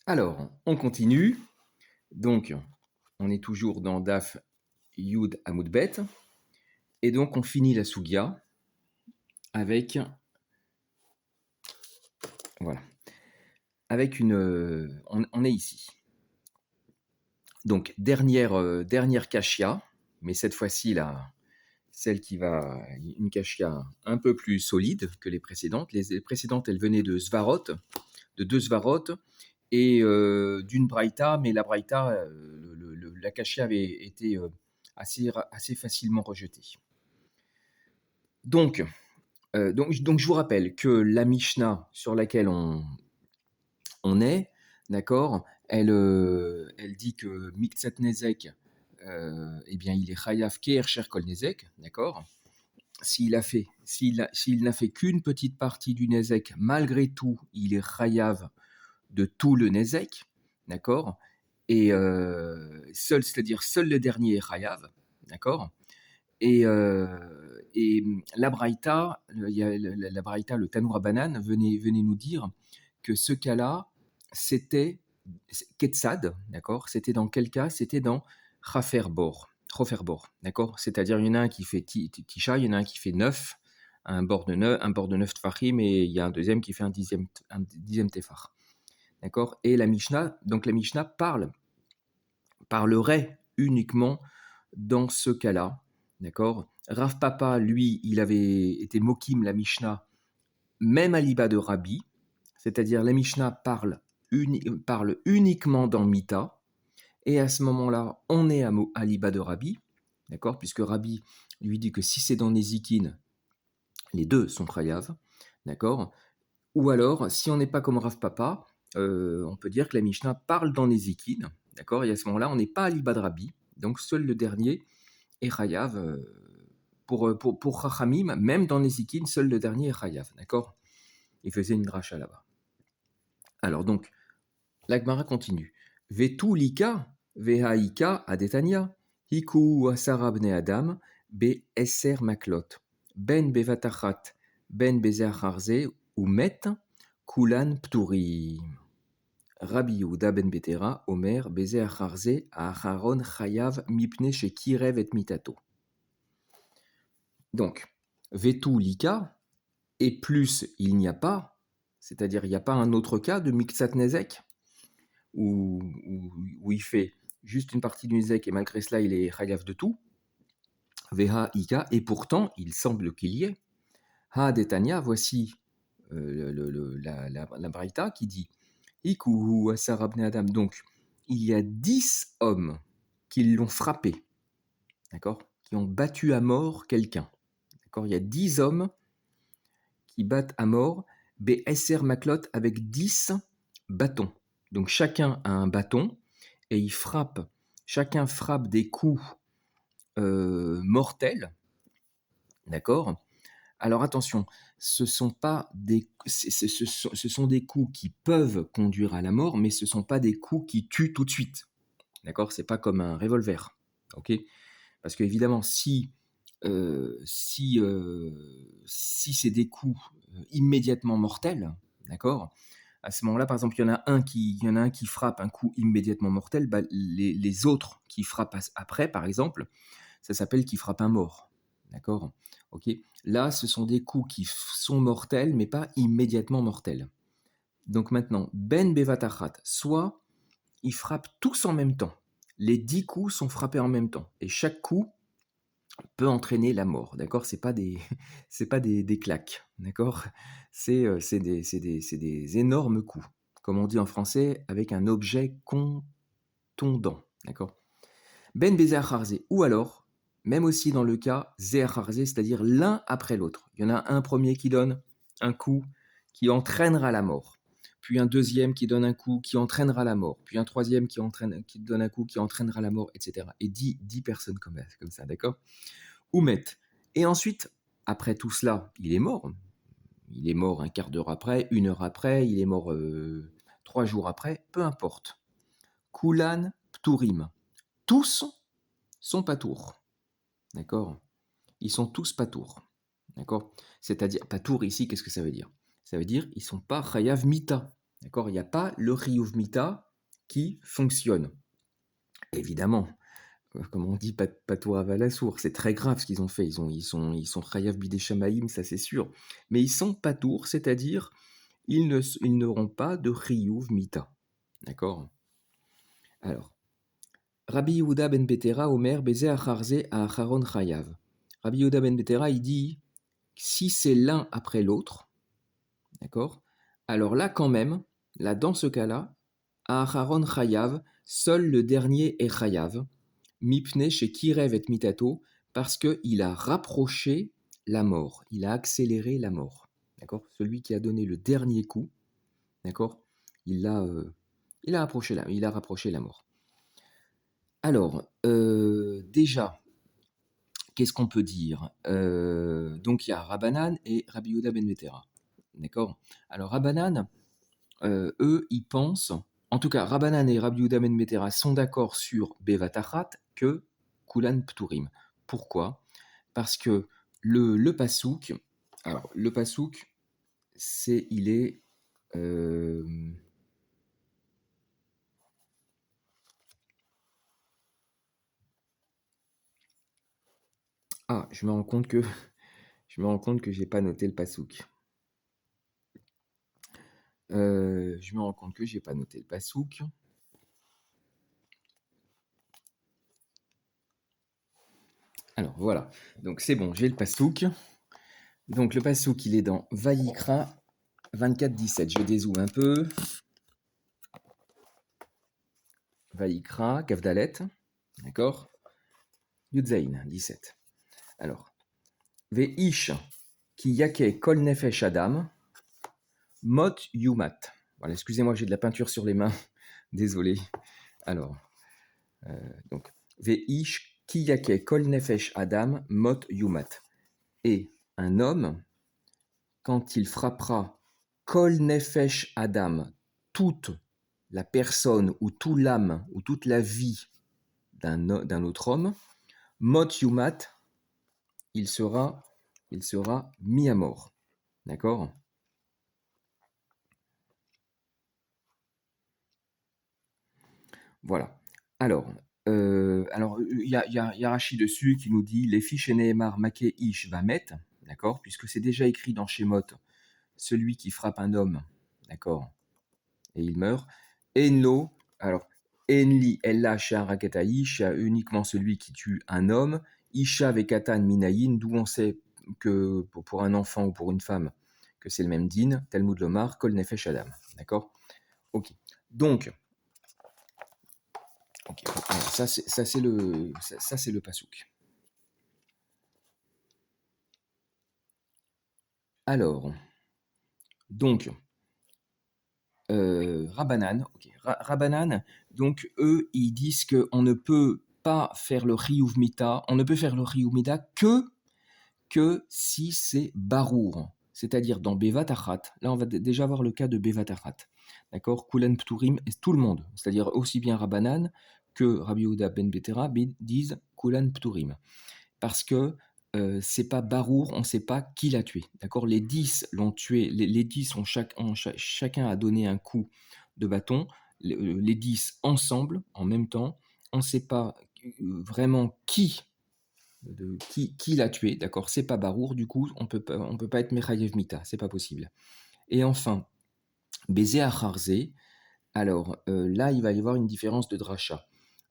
Alors, on continue. Donc, on est toujours dans Daf Yud Amud Bet. Et donc, on finit la Sugia avec, voilà, avec une. On est ici. Donc, dernière Kashia, mais cette fois-ci, celle qui va. Une Kashia un peu plus solide que les précédentes. Les précédentes, elles venaient de Svarot, de deux Svarot, et d'une Braïta, mais la Braïta, la Kashia avait été assez facilement rejetée. Donc, je vous rappelle que la Mishnah sur laquelle on est, d'accord, elle dit que Miktsat Nezek, eh bien, il est Chayav Keher Sher Kol Nezek, d'accord. S'il n'a fait qu'une petite partie du Nezek, malgré tout, il est Chayav de tout le Nezek, d'accord. Et c'est-à-dire seul le dernier est Chayav, d'accord. Et la Braïta, la Braïta, le Tanoura Banane, venait nous dire que ce cas-là, c'était Ketsad, d'accord. C'était dans quel cas? C'était dans Troferbor, d'accord. C'est-à-dire, il y en a un qui fait Tisha, il y en a un qui fait 9, un bord de 9 Tfachim, et il y a un deuxième qui fait un dixième Tefar, d'accord. Et la Mishnah, donc la Mishnah parlerait uniquement dans ce cas-là, d'accord. Rav Papa, lui, il avait été mokim la Mishnah, même à l'Iba de Rabbi, c'est-à-dire la Mishnah parle uniquement dans Mita, et à ce moment-là, on est à l'Iba de Rabbi, d'accord, puisque Rabbi lui dit que si c'est dans Nezikin, les deux sont Chayav, d'accord. Ou alors, si on n'est pas comme Rav Papa, on peut dire que la Mishnah parle dans Nezikin, d'accord, et à ce moment-là, on n'est pas à l'Iba de Rabbi, donc seul le dernier est Chayav. Pour Chachamim, même dans Nezikin, seul le dernier est Chayav, d'accord. Il faisait une dracha là-bas. Alors donc, l'Agmara continue. Vetu lika, vehaika adetania, hiku asara bne adam, be eser maklot, ben bevatachat, ben bezeacharze, ou met, kulan pturi. Rabbi Yehuda ben Betera, Omer, bezeacharze, aharon chayav, mipne shekirev et mitato. Donc, vetu lika, et plus il n'y a pas, c'est-à-dire il n'y a pas un autre cas de Miksat Nezek, où il fait juste une partie du Nezek et malgré cela il est Chayav de tout, Veha Ika, et pourtant il semble qu'il y ait. Ha Detania, voici la Braïta qui dit Iku Asar Abne Adam, donc il y a 10 hommes qui l'ont frappé, d'accord, qui ont battu à mort quelqu'un, d'accord, il y a 10 hommes qui battent à mort BSR Maklot avec 10 bâtons. Donc chacun a un bâton et chacun frappe des coups mortels, d'accord. Alors attention, ce sont pas des, ce sont des coups qui peuvent conduire à la mort, mais ce sont pas des coups qui tuent tout de suite, d'accord. C'est pas comme un revolver, ok. Parce que évidemment, si c'est des coups immédiatement mortels, d'accord. À ce moment-là, par exemple, il y en a un qui frappe un coup immédiatement mortel, bah, les autres qui frappent après, par exemple, ça s'appelle qui frappe un mort, d'accord. Ok. Là, ce sont des coups qui sont mortels, mais pas immédiatement mortels. Donc maintenant, ben bevatachat, soit ils frappent tous en même temps. Les 10 coups sont frappés en même temps, et chaque coup peut entraîner la mort, d'accord. C'est pas des, c'est pas des claques, d'accord. C'est des énormes coups, comme on dit en français, avec un objet contondant, d'accord. Ben Bézéacharze, ou alors, même aussi dans le cas Zéacharze, c'est-à-dire l'un après l'autre. Il y en a un premier qui donne un coup qui entraînera la mort, puis un deuxième qui donne un coup qui entraînera la mort, puis un troisième qui donne un coup qui entraînera la mort, etc. Et 10 personnes comme ça, d'accord. Oumet. Et ensuite, après tout cela, il est mort. Il est mort un quart d'heure après, une heure après, il est mort 3 jours après, peu importe. Kulan Pturim. Tous sont patours. D'accord. Ils sont tous patours. D'accord. C'est-à-dire, patour ici, qu'est-ce que ça veut dire? Ça veut dire ils sont pas chayav mita. D'accord? Il n'y a pas le Riyuv Mita qui fonctionne. Évidemment, comme on dit, Patou Avalassour, c'est très grave ce qu'ils ont fait. Ils sont Chayav Bidei Shamaïm, ça c'est sûr. Mais ils sont Patour, c'est-à-dire ils n'auront pas de Riyuv Mita. D'accord? Alors, Rabbi Yehuda ben Betera, Omer, Beze Acharze à Acharon Chayav. Rabbi Yehuda ben Betera, il dit si c'est l'un après l'autre, d'accord? Alors là, quand même, là, dans ce cas-là, à Acharon Chayav, seul le dernier est Chayav, Mipne chez Kirev et Mitato, parce qu'il a rapproché la mort, il a accéléré la mort, d'accord? Celui qui a donné le dernier coup, d'accord? Il a, il a rapproché la mort. Alors, déjà, qu'est-ce qu'on peut dire? Donc il y a Rabbanan et Rabbi Yehuda ben Betera. D'accord? Alors Rabbanan, eux, ils pensent, en tout cas Rabbanan et Rabbi Yehuda ben Betera sont d'accord sur Bevatachat que Kulan Pturim. Pourquoi? Parce que le Passouk, alors le Passouk, il est... Ah, je me rends compte que j'ai pas noté le Passouk. Je me rends compte que j'ai pas noté le Passouk. Alors voilà, donc c'est bon, j'ai le Passouk. Donc le Passouk, il est dans Vaïkra 24-17. Je dézoome un peu. Vaïkra, Kavdalet, d'accord? Yudzaïn, 17. Alors, Veish, ki yake kol nefesh adam, mot yumat. Voilà, excusez-moi, j'ai de la peinture sur les mains. Désolé. Alors, donc, Veish, ki yake kol nefesh adam, mot yumat. Et un homme, quand il frappera kol nefesh adam, toute la personne ou tout l'âme ou toute la vie d'un autre homme, mot yumat, il sera mis à mort. D'accord? Voilà. Alors, il y a Rachid dessus qui nous dit les fiches Nehemar Make Ish va mettre, d'accord? Puisque c'est déjà écrit dans Shemot, celui qui frappe un homme, d'accord? Et il meurt. Enlo, alors, Enli, Ella, Shah, Raketaï, Shah, uniquement celui qui tue un homme, Isha, Vekatan, Minayin, d'où on sait que pour un enfant ou pour une femme, que c'est le même din, Talmud Lomar, Kol Nefesh Adam. D'accord? Ok. Donc, ok, alors ça c'est le pasouk. Alors, donc, Rabbanan, ok, Rabbanan, donc eux, ils disent qu'on ne peut pas faire le Riyuv Mita, on ne peut faire le Riyuv Mita que si c'est Barour, c'est-à-dire dans Bevat Achat. Là, on va déjà voir le cas de Bevat Achat. D'accord? Kulen Pturim, et tout le monde, c'est-à-dire aussi bien Rabbanan que Rabbi Yehuda ben Betera disent Kulan Pturim. Parce que c'est pas Barour, on ne sait pas qui l'a tué. D'accord? Les 10 l'ont tué, les 10 chacun a donné un coup de bâton, les 10 ensemble, en même temps. On ne sait pas vraiment qui l'a tué, d'accord? C'est pas Barour, du coup, on peut pas être Mechayev Mita, c'est pas possible. Et enfin, Bézé Acharze, alors là, il va y avoir une différence de dracha.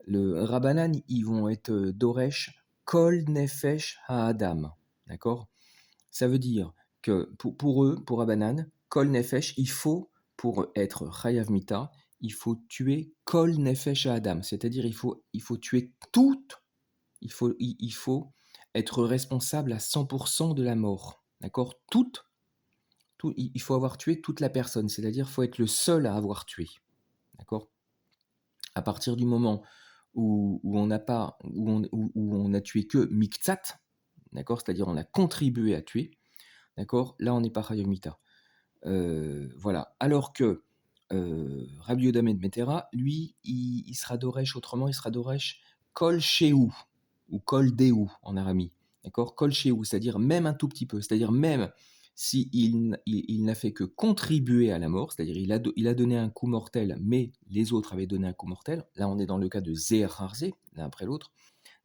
Le Rabbanan, ils vont être Doresh Kol Nefesh Ha'adam, d'accord? Ça veut dire que pour eux, pour Rabbanan, Kol Nefesh, il faut, pour être Chayav Mita, il faut tuer Kol Nefesh Ha'adam, c'est-à-dire il faut tuer toute, il faut être responsable à 100% de la mort, d'accord? Il faut avoir tué toute la personne, c'est-à-dire il faut être le seul à avoir tué, d'accord? À partir du moment où on n'a pas, où on a tué que Miktsat, d'accord? C'est-à-dire on a contribué à tuer, d'accord? Là, on n'est pas Chayav Mita. Voilà. Alors que Rabbi Yehuda ben Betera, lui, il sera Doresh autrement, il sera Doresh Kol Sheu ou Kol Deu en aramie. D'accord? Kol Sheu, c'est-à-dire même un tout petit peu, c'est-à-dire même si il n'a fait que contribuer à la mort, c'est-à-dire il a donné un coup mortel, mais les autres avaient donné un coup mortel. Là, on est dans le cas de Zeher Harze, l'un après l'autre,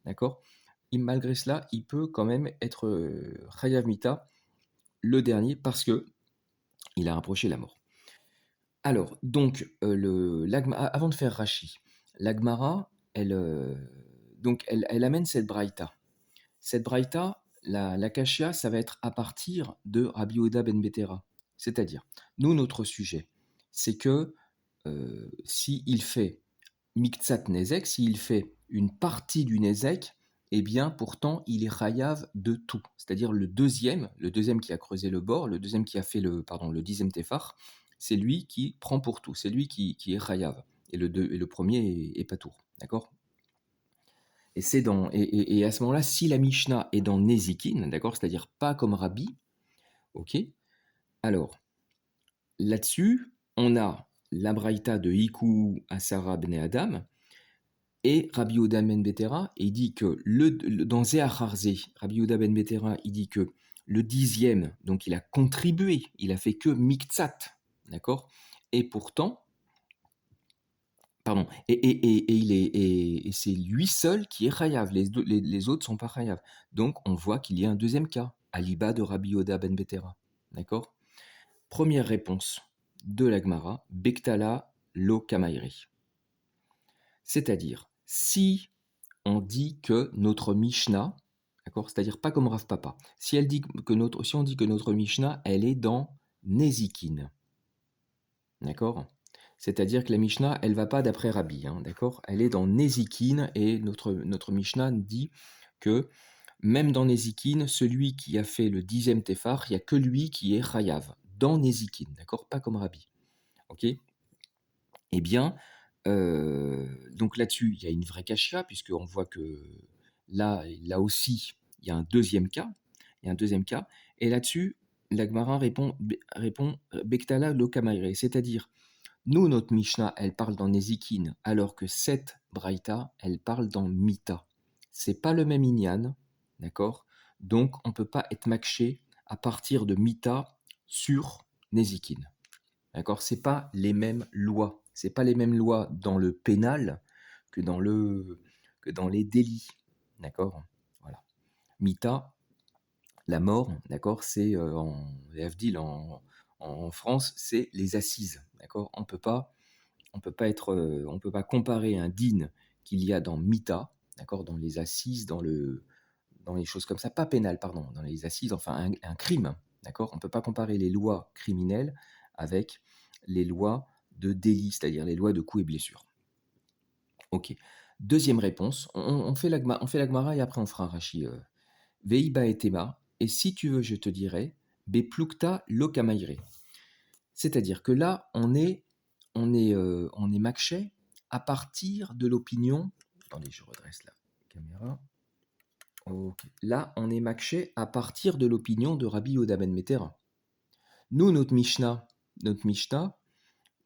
d'accord. Et malgré cela, il peut quand même être Chayav Mita, le dernier, parce que il a rapproché la mort. Alors, donc, avant de faire Rashi, l'Agmara, elle amène cette braïta. Cette braïta, la kashia, ça va être à partir de Rabbi Yehuda ben Betera. C'est-à-dire, nous, notre sujet, c'est que s'il fait Miktsat Nezek, s'il fait une partie du Nezek, eh bien, pourtant, il est chayav de tout. C'est-à-dire le deuxième qui a creusé le bord, le deuxième qui a fait le dixième tefar, c'est lui qui prend pour tout, c'est lui qui est chayav. Et le premier est patour. D'accord. Et à ce moment-là, si la Mishnah est dans Nezikin, d'accord, c'est-à-dire pas comme Rabbi, ok, alors là-dessus, on a la braïta de Hiku Asara Bne Adam, et Rabbi Yehuda ben Betera, il dit que dans Zéacharze, Rabbi Yehuda ben Betera, il dit que le dixième, donc il a contribué, il a fait que Miktsat, d'accord. Et pourtant, pardon, et c'est lui seul qui est Chayav, les autres sont pas Chayav. Donc on voit qu'il y a un deuxième cas, Aliba de Rabbi Yehuda ben Betera, d'accord. Première réponse de l'Agmara, Bektala lo Kamairi. C'est-à-dire, si on dit que notre Mishnah, d'accord, c'est-à-dire pas comme Rav Papa, si on dit que notre Mishnah, elle est dans Nezikin, d'accord, c'est-à-dire que la Mishnah, elle va pas d'après Rabbi, hein, d'accord, elle est dans Nezikin et notre Mishnah dit que même dans Nezikin, celui qui a fait le dixième Tefar, il y a que lui qui est Chayav, dans Nezikin, d'accord, pas comme Rabbi, ok. Eh bien, donc là-dessus, il y a une vraie kashia, puisqu'on voit que là aussi, il y a un deuxième cas. Il y a un deuxième cas. Et là-dessus, l'Agmara répond Bektala lo Kamaire, c'est-à-dire, nous, notre Mishnah, elle parle dans Nezikin, alors que cette Braïta, elle parle dans Mita. C'est pas le même Inyan, d'accord. Donc, on ne peut pas être makché à partir de Mita sur Nezikin. D'accord? C'est pas les mêmes lois. C'est pas les mêmes lois dans le pénal que que dans les délits. D'accord? Voilà. Mita, la mort, d'accord, c'est en Avdil, en France, c'est les assises. D'accord? On peut pas comparer un din qu'il y a dans Mita, d'accord, dans les assises, dans les choses comme ça, pas pénal, pardon, dans les assises, enfin un crime, d'accord. On ne peut pas comparer les lois criminelles avec les lois de délit, c'est-à-dire les lois de coups et blessures. Ok. Deuxième réponse, on fait l'agmara et après on fera Rashi. Veiba et Tema, et si tu veux, je te dirai, Beplukta lokamaire. C'est-à-dire que là, on est makché à partir de l'opinion. Attendez, je redresse la caméra. Ok. Là, on est makché à partir de l'opinion de Rabbi Yehuda ben Metera. Nous, notre Mishnah,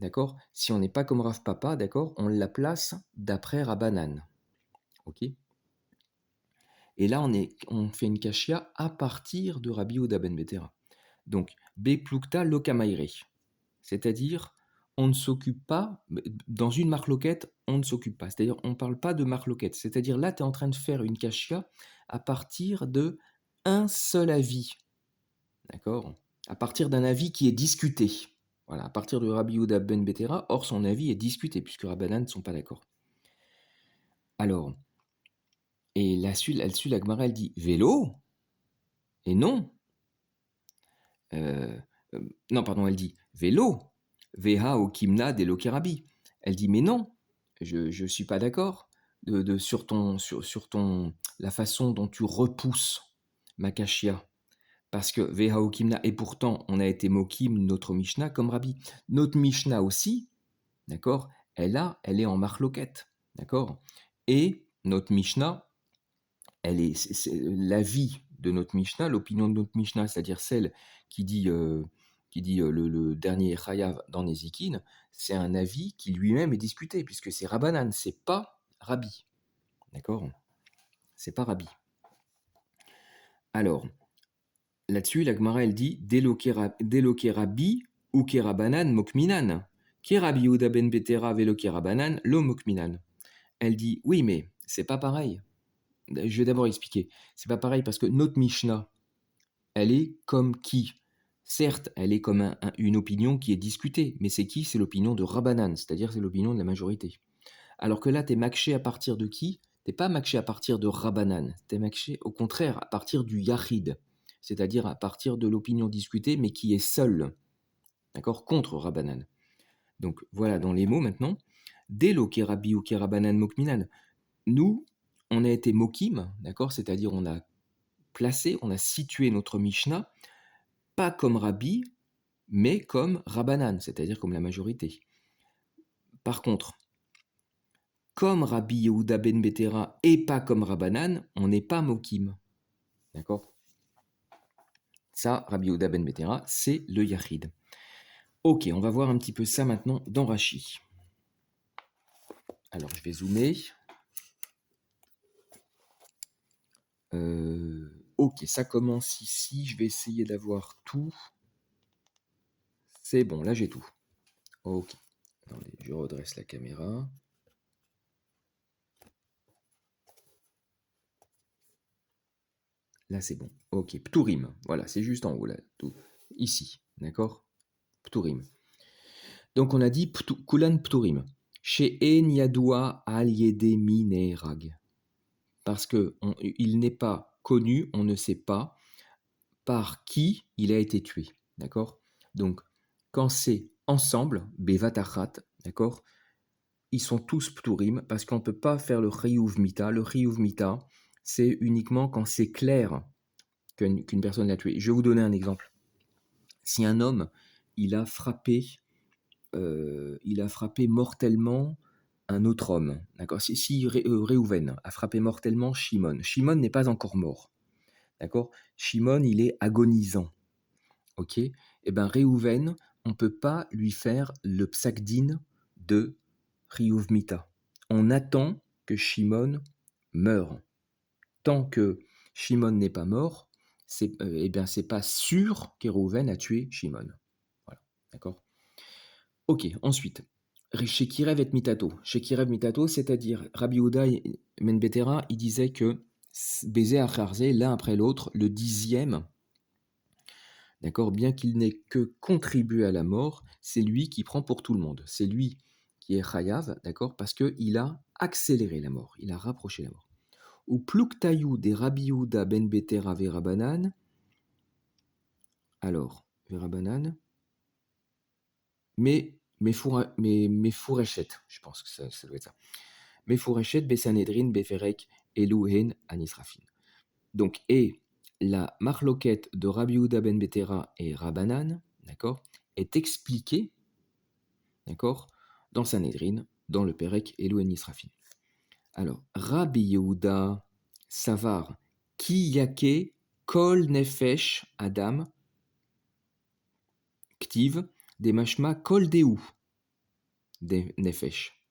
d'accord, si on n'est pas comme Rav Papa, d'accord, on la place d'après Rabbanan. Ok. Et là, on fait une kashia à partir de Rabbi Yehuda ben Betera. Donc, Beplukta lokamaire. C'est-à-dire, on ne s'occupe pas, dans une marloquette, on ne s'occupe pas. C'est-à-dire, on ne parle pas de marloquette. C'est-à-dire, là, tu es en train de faire une kashia à partir de un seul avis. D'accord? À partir d'un avis qui est discuté. Voilà, à partir de Rabbi Yehuda ben Betera, or son avis est discuté, puisque Rabbanan ne sont pas d'accord. Alors, et là-dessus, la Gemara, elle dit vélo? Et non. Euh, non, pardon, elle dit vélo. Veha o kimna de lokerabi. Elle dit mais non, je suis pas d'accord sur la façon dont tu repousses ma kashia. Parce que Veha o kimna, et pourtant on a été mokim notre Mishnah comme Rabbi. Notre Mishnah aussi, d'accord, elle est en marloquette, d'accord. Et notre Mishnah, c'est l'avis de notre Mishnah, l'opinion de notre Mishnah, c'est-à-dire celle qui dit, le dernier Chayav dans Nezikin, c'est un avis qui lui-même est discuté, puisque c'est Rabbanan, c'est pas Rabbi. D'accord? C'est pas Rabbi. Alors, Là-dessus, la Gemara, elle dit Deloke Rabbi ou Kerabanan Mokminan. Kerabi Yehuda ben Betera velo Kerabanan lo Mokminan. Elle dit oui, mais c'est pas pareil. Je vais d'abord expliquer. C'est pas pareil parce que notre Mishnah, elle est comme qui? Certes, elle est comme une opinion qui est discutée, mais c'est qui? C'est l'opinion de Rabbanan, c'est-à-dire c'est l'opinion de la majorité. Alors que là, tu es makché à partir de qui? Tu n'es pas makché à partir de Rabbanan, tu es makché au contraire à partir du Yachid, c'est-à-dire à partir de l'opinion discutée, mais qui est seule, d'accord, contre Rabbanan. Donc voilà, dans les mots maintenant, dès lo Kerabi ou Kerabanan Mokminan, nous, on a été Mokim, d'accord, c'est-à-dire on a placé, on a situé notre Mishnah, pas comme Rabbi, mais comme Rabbanan, c'est-à-dire comme la majorité. Par contre, comme Rabbi Yehuda ben Betera et pas comme Rabbanan, on n'est pas Mokim. D'accord? Ça, Rabbi Yehuda ben Betera, c'est le Yachid. Ok, on va voir un petit peu ça maintenant dans Rashi. Alors, je vais zoomer. Ok, ça commence ici. Je vais essayer d'avoir tout. C'est bon, là j'ai tout. Ok. Attendez, je redresse la caméra. Là, c'est bon. Ok, Pturim. Voilà, c'est juste en haut, là. Tout. Ici, d'accord? Pturim. Donc, on a dit Kulan Pturim. Chez En Yadoua al Yede Minerag. Parce qu'il n'est pas connu, on ne sait pas par qui il a été tué. D'accord? Donc, quand c'est ensemble, Bevatachat, d'accord? Ils sont tous Pturim parce qu'on ne peut pas faire le Chiyuv Mita. Le Chiyuv Mita, c'est uniquement quand c'est clair qu'une personne l'a tué. Je vais vous donner un exemple. Si un homme, il a frappé mortellement un autre homme, d'accord. Si Réhouven a frappé mortellement Shimon, Shimon n'est pas encore mort, d'accord. Shimon, il est agonisant, ok. Et bien Réhouven, on ne peut pas lui faire le psakdin de Chiyuv Mita. On attend que Shimon meure. Tant que Shimon n'est pas mort, c'est pas sûr qu'Hérouven a tué Shimon. Voilà, d'accord. Ok, ensuite, chez Kirev et Mitato. Chez Kirev Mitato, c'est-à-dire Rabbi Yehuda et Menbetera, il disait que baiser à Kharzé, l'un après l'autre, le 10e, d'accord, bien qu'il n'ait que contribué à la mort, c'est lui qui prend pour tout le monde. C'est lui qui est Chayav, d'accord, parce qu'il a accéléré la mort, il a rapproché la mort. Ou Pluktayu des Rabbi Yehuda ben Betera Verabanan. Alors, Verabanan. Mais Fourrechet, je pense que ça doit être ça. Mais Fourrechet, Bessanedrin, Beferek, Elouhen, Anisrafin. Donc, et la marloquette de Rabbi Yehuda ben Betera et Rabanan, d'accord, est expliquée, d'accord, dans Sanhedrin, dans le Perek, Elouhen, Nisrafin. Alors, Rabbi Yehuda, Savar, Ki Yake, Kol Nefesh, Adam, Ktiv, des mashma Kol Deu, des Nefesh.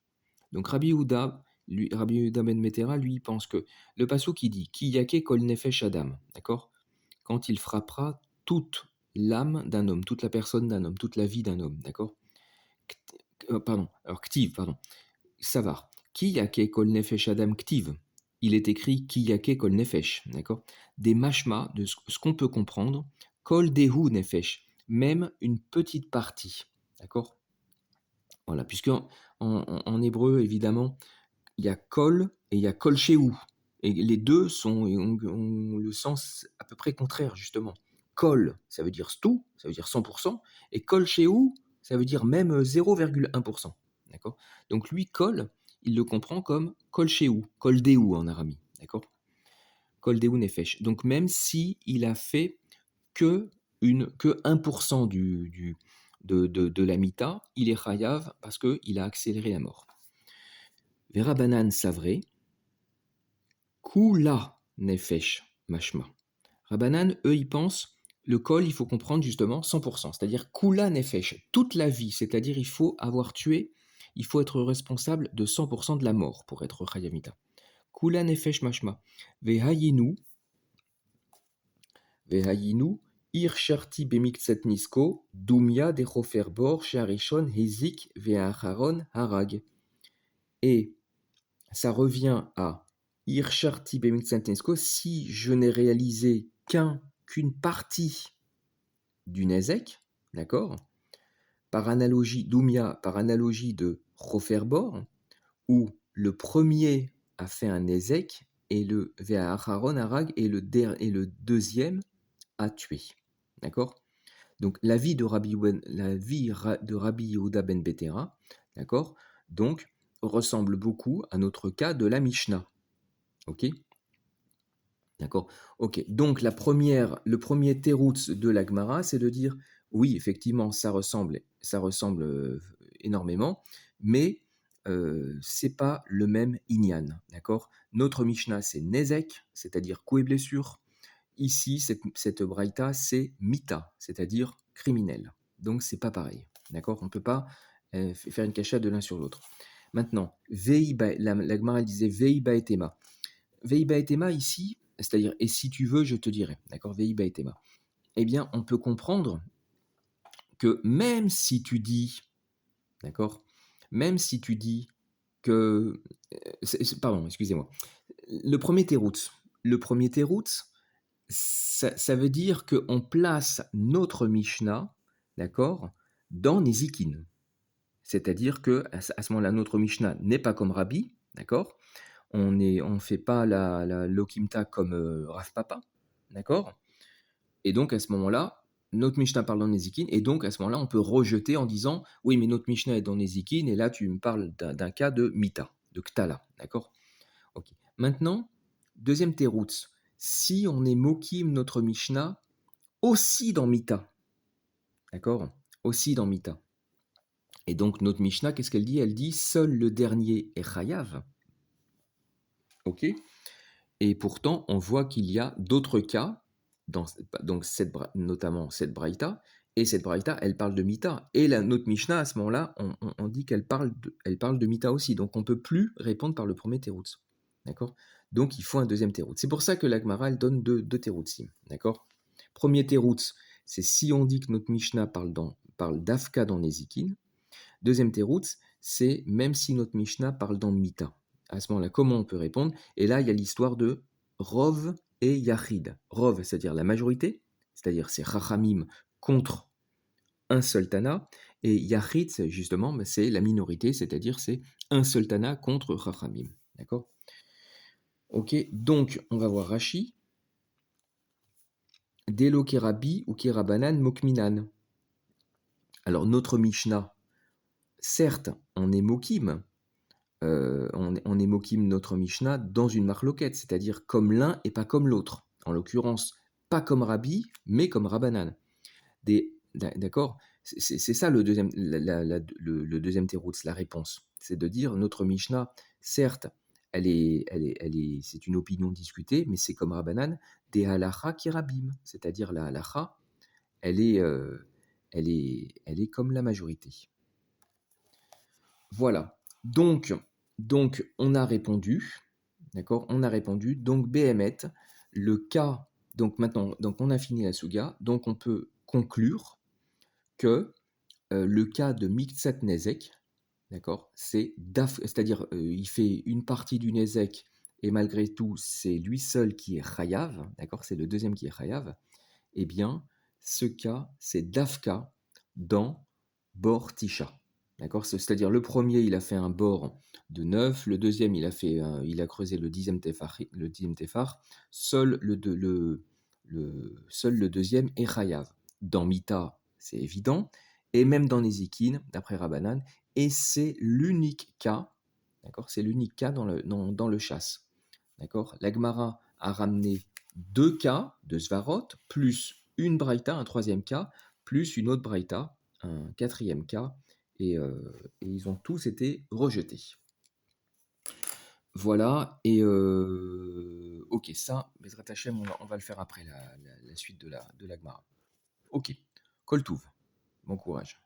Donc Rabbi Yehuda, Rabbi Yehuda ben Metera, lui, pense que le passage qui dit Ki Yake Kol Nefesh Adam, d'accord, quand il frappera toute l'âme d'un homme, toute la personne d'un homme, toute la vie d'un homme, d'accord. Ktiv, pardon. Savar. Ki Yake Kol Nefesh Adam Ktiv. Il est écrit Ki Yake Kol Nefesh, d'accord. Des mashma, de ce qu'on peut comprendre, Kol Dehu Nefesh, même une petite partie, d'accord. Voilà, puisque en hébreu, évidemment, il y a Kol et il y a Kol Shehu. Et les deux ont le sens à peu près contraire, justement. Kol, ça veut dire tout, ça veut dire 100%, et Kol Shehu, ça veut dire même 0,1%. D'accord. Donc lui, Kol, il le comprend comme Kol Shehu, Kol Deu en arami. D'accord. Kol Deu Nefesh. Donc même si il a fait que 1% de la mita, il est chayav parce qu'il a accéléré la mort. Verabanan savré, kula nefesh mashma. Rabanan, eux, ils pensent, le kol, il faut comprendre justement 100%, c'est-à-dire kula nefesh, toute la vie, c'est-à-dire il faut avoir tué, il faut être responsable de 100% de la mort pour être chayamita. Kula nefesh mashma. Vehayinu, Ircherti bemikset nisko, dumia de bor, sharishon, hezik, ve'acharon, harag. Et ça revient à Ircherti bemikset nisko, si je n'ai réalisé qu'une partie du nezek, d'accord, par analogie, dumia, par analogie de bor, où le premier a fait un nezek et le ve'acharon, harag, et le deuxième a tué. D'accord. Donc la vie de Rabbi Yehuda ben Betera, d'accord, donc ressemble beaucoup à notre cas de la Mishnah. Ok. D'accord. Ok. Donc le premier teroutz de la Gemara, c'est de dire oui, effectivement, ça ressemble énormément, mais c'est pas le même inyan. D'accord. Notre Mishnah, c'est Nezek, c'est-à-dire coup et blessure. Ici, cette braïta, c'est mita, c'est-à-dire criminel. Donc, c'est pas pareil. D'accord. On ne peut pas faire une cachette de l'un sur l'autre. Maintenant, la Gemara disait Veiba et Tema. Veiba et Tema, ici, c'est-à-dire, et si tu veux, je te dirai. D'accord. Veiba et Tema. Eh bien, on peut comprendre que même si tu dis, d'accord, même si tu dis que. Pardon, excusez-moi. Le premier teroutz, ça veut dire qu'on place notre Mishnah, d'accord, dans Nézikine. C'est-à-dire que à ce moment-là, notre Mishnah n'est pas comme Rabbi, d'accord. On fait pas la Lokimta comme Rav Papa, d'accord. Et donc à ce moment-là, notre Mishnah parle dans Nézikine, et donc à ce moment-là, on peut rejeter en disant oui, mais notre Mishnah est dans Nézikine, et là tu me parles d'un cas de Mita, de Ktala, d'accord. Ok. Maintenant, deuxième teroutz, si on est mokim notre Mishnah aussi dans Mita, d'accord, aussi dans Mita. Et donc notre Mishnah, qu'est-ce qu'elle dit? Elle dit seul le dernier est chayav. Ok. Et pourtant, on voit qu'il y a d'autres cas, donc notamment cette braïta, et cette braïta, elle parle de Mita. Et notre Mishnah, à ce moment-là, on dit qu'elle parle de Mita aussi. Donc on ne peut plus répondre par le premier teroutz. D'accord. Donc il faut un deuxième teroutz. C'est pour ça que la Gemara, elle donne deux teroutzim. D'accord. Premier teroutz, c'est si on dit que notre Mishnah parle d'Afka dans Nézikine. Deuxième teroutz, c'est même si notre Mishnah parle dans Mita. À ce moment-là, comment on peut répondre? Et là, il y a l'histoire de Rov et Yachid. Rov, c'est-à-dire la majorité, c'est-à-dire c'est Chachamim contre un seul Tana, et Yachid, justement, c'est la minorité, c'est-à-dire c'est un seul Tana contre Chachamim. D'accord? Ok, donc on va voir Rashi. Delo Kerabi ou Kerabanan Mokminan. Alors notre Mishnah, certes, on est Mokim, on est mokim notre Mishnah dans une marloquette, c'est-à-dire comme l'un et pas comme l'autre. En l'occurrence, pas comme Rabbi, mais comme Rabbanan. D'accord. C'est ça le deuxième, le deuxième teroutz, la réponse. C'est de dire notre Mishnah, certes, c'est une opinion discutée, mais c'est comme Rabbanan, des halacha qui rabim, c'est-à-dire la halacha, elle est, elle est comme la majorité. Voilà. Donc, on a répondu, d'accord? On a répondu. Donc, Béhémet, le cas. Donc, maintenant, on a fini la Suga. Donc, on peut conclure que le cas de Miktsat Nezek, d'accord? C'est-à-dire, il fait une partie du Nezek et malgré tout, c'est lui seul qui est Chayav, d'accord? C'est le deuxième qui est Chayav. Eh bien, ce cas, c'est Dafka dans Bor Tisha. D'accord. C'est-à-dire le premier, il a fait un bord de 9, le deuxième, il a creusé le dixième tefar, seul seul le deuxième est chayav. Dans Mita, c'est évident, et même dans Nézikine, d'après Rabbanan, et c'est l'unique cas, d'accord, c'est l'unique cas dans le chasse. D'accord. La Gemara a ramené deux cas de Svarot, plus une braïta, un troisième cas, plus une autre braïta, un quatrième cas, et ils ont tous été rejetés. Voilà, et ok, ça, Bezrat Hashem, on va le faire après la suite de la Gemara. Ok, Kol Touv, bon courage.